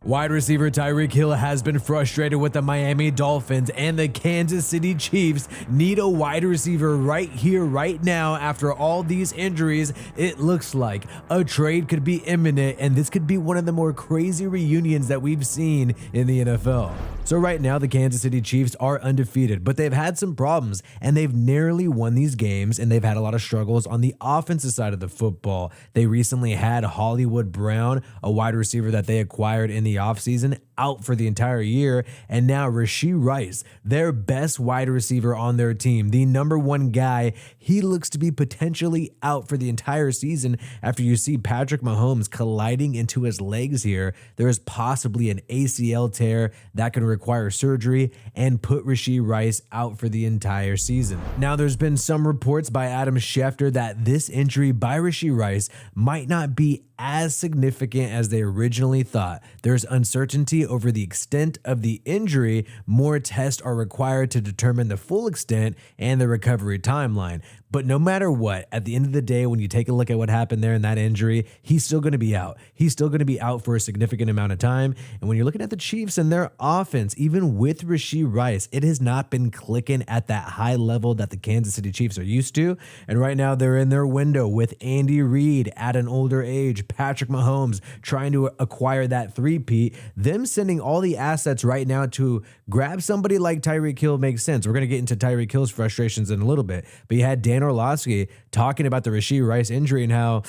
Wide receiver Tyreek Hill has been frustrated with the Miami Dolphins, and the Kansas City Chiefs need a wide receiver right here, right now. After all these injuries, it looks like a trade could be imminent, and this could be one of the more crazy reunions that we've seen in the NFL. So right now, the Kansas City Chiefs are undefeated, but they've had some problems, and they've narrowly won these games, and they've had a lot of struggles on the offensive side of the football. They recently had Hollywood Brown, a wide receiver that they acquired in the offseason, out for the entire year, and now Rashee Rice, their best wide receiver on their team, the number one guy, he looks to be potentially out for the entire season after you see Patrick Mahomes colliding into his legs here. There is possibly an ACL tear that can require surgery and put Rashee Rice out for the entire season. Now, there's been some reports by Adam Schefter that this injury by Rashee Rice might not be as significant as they originally thought. There's uncertainty over the extent of the injury. More tests are required to determine the full extent and the recovery timeline. But no matter what, at the end of the day, when you take a look at what happened there in that injury, he's still going to be out. He's still going to be out for a significant amount of time. And when you're looking at the Chiefs and their offense, even with Rashee Rice, it has not been clicking at that high level that the Kansas City Chiefs are used to. And right now they're in their window with Andy Reid at an older age, Patrick Mahomes trying to acquire that three-peat. Them sending all the assets right now to grab somebody like Tyreek Hill makes sense. We're going to get into Tyreek Hill's frustrations in a little bit. But you had Dan Orlovsky talking about the Rashee Rice injury and how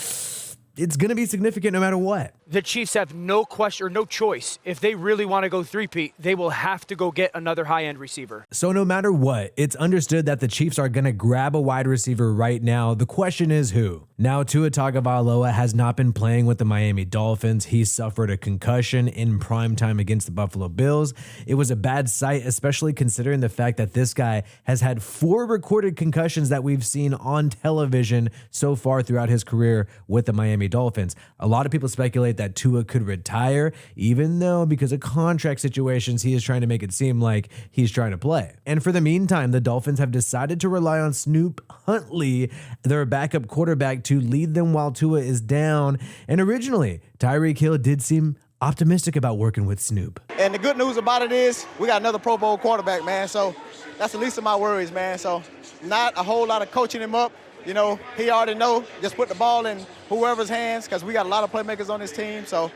it's going to be significant no matter what. The Chiefs have no question or no choice. If they really want to go three-peat, they will have to go get another high-end receiver. So no matter what, it's understood that the Chiefs are going to grab a wide receiver right now. The question is who? Now, Tua Tagovailoa has not been playing with the Miami Dolphins. He suffered a concussion in primetime against the Buffalo Bills. It was a bad sight, especially considering the fact that this guy has had 4 recorded concussions that we've seen on television so far throughout his career with the Miami Dolphins. A lot of people speculate that Tua could retire, even though because of contract situations, he is trying to make it seem like he's trying to play. And for the meantime, the Dolphins have decided to rely on Snoop Huntley, their backup quarterback, to lead them while Tua is down. And originally, Tyreek Hill did seem optimistic about working with Snoop. And the good news about it is we got another Pro Bowl quarterback, man. So that's the least of my worries, man. So not a whole lot of coaching him up. You know, he already know, just put the ball in whoever's hands because we got a lot of playmakers on this team. So,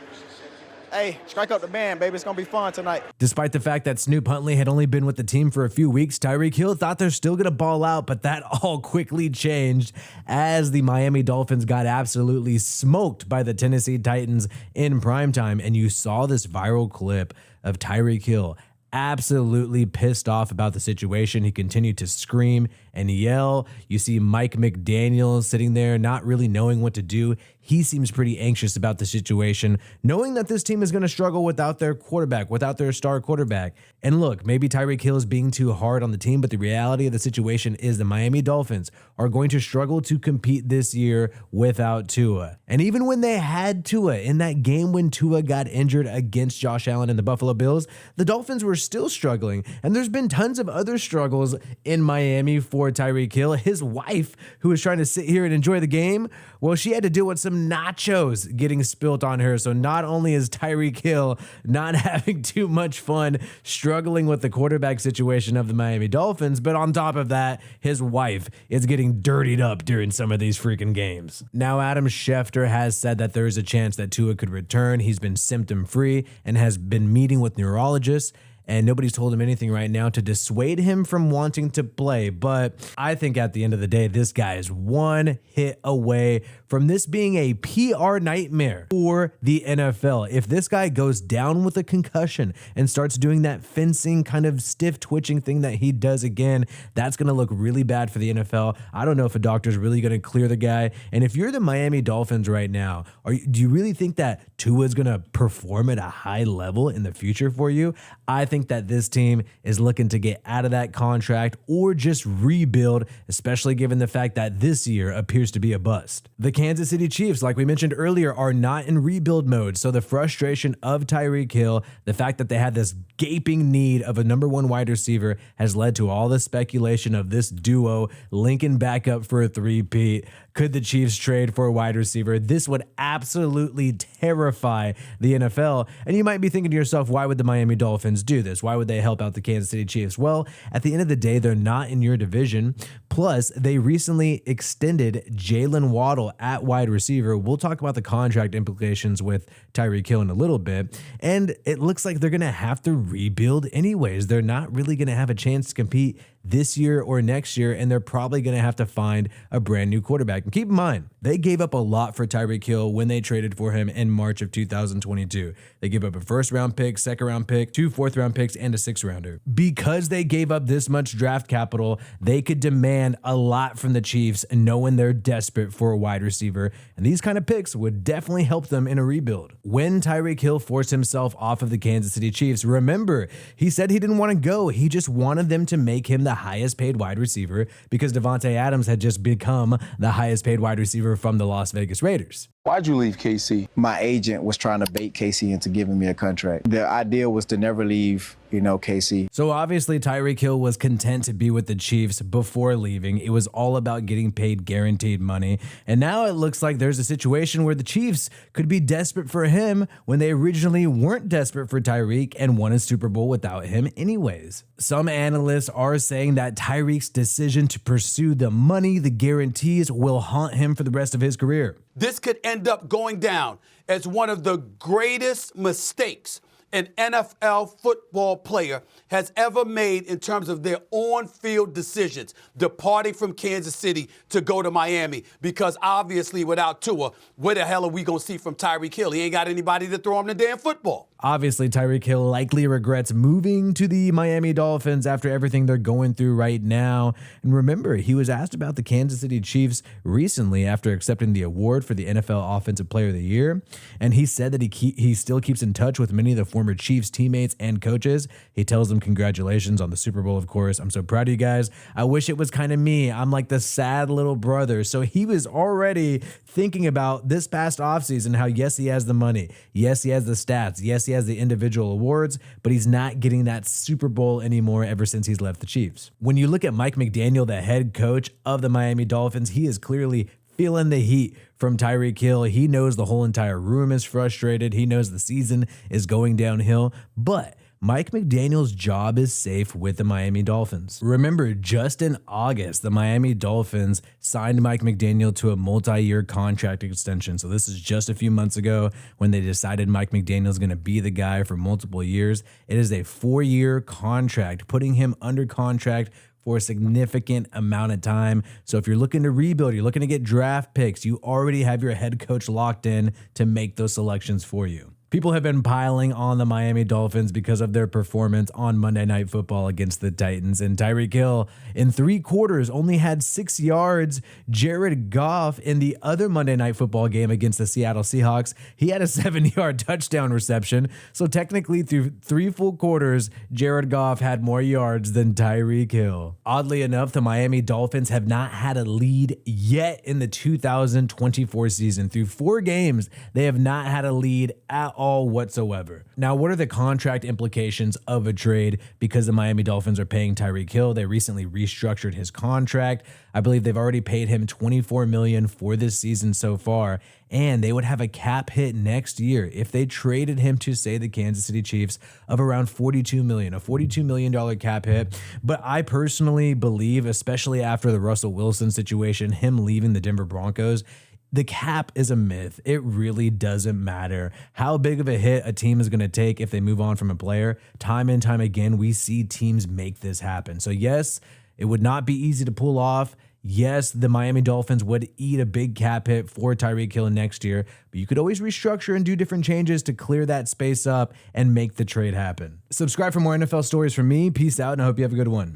hey, strike up the band, baby. It's going to be fun tonight. Despite the fact that Snoop Huntley had only been with the team for a few weeks, Tyreek Hill thought they're still going to ball out, but that all quickly changed as the Miami Dolphins got absolutely smoked by the Tennessee Titans in primetime. And you saw this viral clip of Tyreek Hill absolutely pissed off about the situation. He continued to scream and yell. You see Mike McDaniel sitting there not really knowing what to do. He seems pretty anxious about the situation, knowing that this team is going to struggle without their quarterback, without their star quarterback. And look, maybe Tyreek Hill is being too hard on the team, but the reality of the situation is the Miami Dolphins are going to struggle to compete this year without Tua. And even when they had Tua in that game when Tua got injured against Josh Allen and the Buffalo Bills, the Dolphins were still struggling. And there's been tons of other struggles in Miami for Tyreek Hill. His wife, who was trying to sit here and enjoy the game, well, she had to deal with some nachos getting spilt on her. So not only is Tyreek Hill not having too much fun struggling with the quarterback situation of the Miami Dolphins, but on top of that, his wife is getting dirtied up during some of these freaking games. Now, Adam Schefter has said that there is a chance that Tua could return. He's been symptom-free and has been meeting with neurologists, and nobody's told him anything right now to dissuade him from wanting to play. But I think at the end of the day, this guy is one hit away from this being a PR nightmare for the NFL. If this guy goes down with a concussion and starts doing that fencing kind of stiff twitching thing that he does again, that's going to look really bad for the NFL. I don't know if a doctor's really going to clear the guy. And if you're the Miami Dolphins right now, do you really think that Tua is going to perform at a high level in the future for you? I think think that this team is looking to get out of that contract or just rebuild, especially given the fact that this year appears to be a bust. The Kansas City Chiefs, like we mentioned earlier, are not in rebuild mode, so the frustration of Tyreek Hill, the fact that they had this gaping need of a number one wide receiver, has led to all the speculation of this duo linking back up for a three-peat. Could the Chiefs trade for a wide receiver? This would absolutely terrify the NFL. And you might be thinking to yourself, why would the Miami Dolphins do this? Why would they help out the Kansas City Chiefs? Well, at the end of the day, they're not in your division. Plus, they recently extended Jalen Waddle at wide receiver. We'll talk about the contract implications with Tyreek Hill in a little bit. And it looks like they're going to have to rebuild anyways. They're not really going to have a chance to compete this year or next year, and they're probably going to have to find a brand new quarterback. And keep in mind, they gave up a lot for Tyreek Hill when they traded for him in March of 2022. They gave up a first-round pick, second-round pick, 2 fourth-round picks, and a sixth-rounder. Because they gave up this much draft capital, they could demand a lot from the Chiefs, knowing they're desperate for a wide receiver, and these kind of picks would definitely help them in a rebuild. When Tyreek Hill forced himself off of the Kansas City Chiefs, remember, he said he didn't want to go. He just wanted them to make him the highest paid wide receiver because Devontae Adams had just become the highest paid wide receiver from the Las Vegas Raiders. Why'd you leave KC? My agent was trying to bait KC into giving me a contract. The idea was to never leave, KC. So obviously Tyreek Hill was content to be with the Chiefs before leaving. It was all about getting paid guaranteed money. And now it looks like there's a situation where the Chiefs could be desperate for him when they originally weren't desperate for Tyreek and won a Super Bowl without him anyways. Some analysts are saying that Tyreek's decision to pursue the money, the guarantees, will haunt him for the rest of his career. This could end up going down as one of the greatest mistakes an NFL football player has ever made in terms of their on-field decisions, departing from Kansas City to go to Miami. Because obviously without Tua, what the hell are we going to see from Tyreek Hill? He ain't got anybody to throw him the damn football. Obviously, Tyreek Hill likely regrets moving to the Miami Dolphins after everything they're going through right now. And remember, he was asked about the Kansas City Chiefs recently after accepting the award for the NFL Offensive Player of the Year. And he said that he still keeps in touch with many of the former Chiefs teammates and coaches. He tells them congratulations on the Super Bowl, of course. I'm so proud of you guys. I wish it was kind of me. I'm like the sad little brother. So he was already thinking about this past offseason, how yes, he has the money. Yes, he has the stats. Yes, he has the individual awards, but he's not getting that Super Bowl anymore ever since he's left the Chiefs. When you look at Mike McDaniel, the head coach of the Miami Dolphins, he is clearly feeling the heat from Tyreek Hill. He knows the whole entire room is frustrated. He knows the season is going downhill, but Mike McDaniel's job is safe with the Miami Dolphins. Remember, just in August, the Miami Dolphins signed Mike McDaniel to a multi-year contract extension. So this is just a few months ago when they decided Mike McDaniel is going to be the guy for multiple years. It is a 4-year contract, putting him under contract for a significant amount of time. So if you're looking to rebuild, you're looking to get draft picks, you already have your head coach locked in to make those selections for you. People have been piling on the Miami Dolphins because of their performance on Monday Night Football against the Titans. And Tyreek Hill, in 3 quarters, only had 6 yards. Jared Goff, in the other Monday Night Football game against the Seattle Seahawks, he had a 7-yard touchdown reception. So technically, through 3 full quarters, Jared Goff had more yards than Tyreek Hill. Oddly enough, the Miami Dolphins have not had a lead yet in the 2024 season. Through 4 games, they have not had a lead at all whatsoever. Now, what are the contract implications of a trade? Because the Miami Dolphins are paying Tyreek Hill, they recently restructured his contract. I believe they've already paid him $24 million for this season so far, and they would have a cap hit next year if they traded him to, say, the Kansas City Chiefs of around $42 million, a $42 million cap hit. But I personally believe, especially after the Russell Wilson situation, him leaving the Denver Broncos, the cap is a myth. It really doesn't matter how big of a hit a team is going to take if they move on from a player. Time and time again, we see teams make this happen. So yes, it would not be easy to pull off. Yes, the Miami Dolphins would eat a big cap hit for Tyreek Hill next year, but you could always restructure and do different changes to clear that space up and make the trade happen. Subscribe for more NFL stories from me. Peace out, and I hope you have a good one.